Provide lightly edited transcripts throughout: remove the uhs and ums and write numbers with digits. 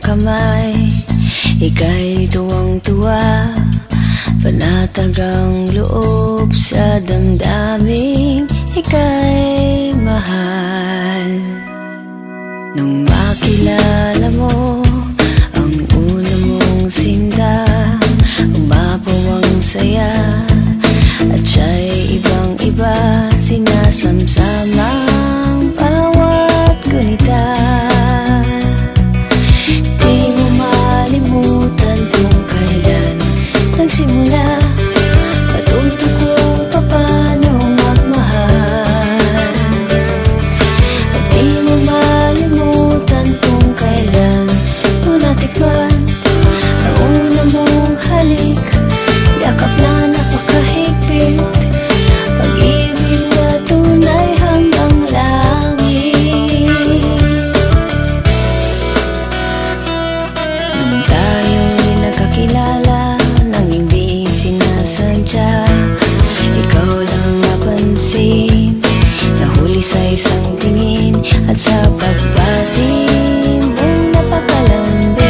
kamay, ika'y tuwang-tuwa, panatag ang loob sa damdaming ika'y mahal. Nung makilala mo ang una mong sinta, umapaw ang saya at siya'y ibang-iba, sinasamsamang bawat gunita. Di mo malimutan kung kailan nagsimula, patuto kung paano magmahal. At di mo malimutan kung kailan mo natikman ang una mong halik, yakap na napakahigpit, pag-ibig na tunay hanggang langit. Nung tayo'y nagkakilala nang hindi sinasadya, ikaw lang napansin, nahuli sa isang tingin at sa pagbati mong napakalambing.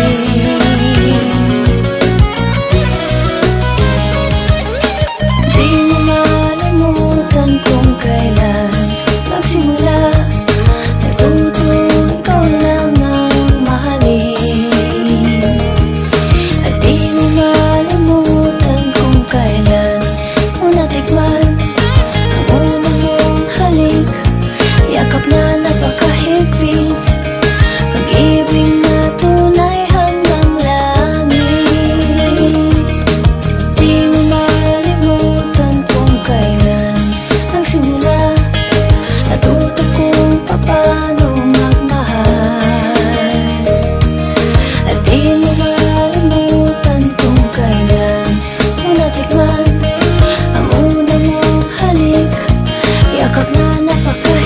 Di mo malimutan kung kailan nagsimula, natuto ikaw lang ang mahalin. At di mo malimutan kung kailan mo natikman ang una mong halik, yakap na napakahigpit, pag-ibig na tunay hanggang langit. Di mo malimutan kung kailan nagsimula, natuto kung paano magmahal. At di mo malimutan kung kailan mo natikman ang una mong halik, yakap na napakahigpit,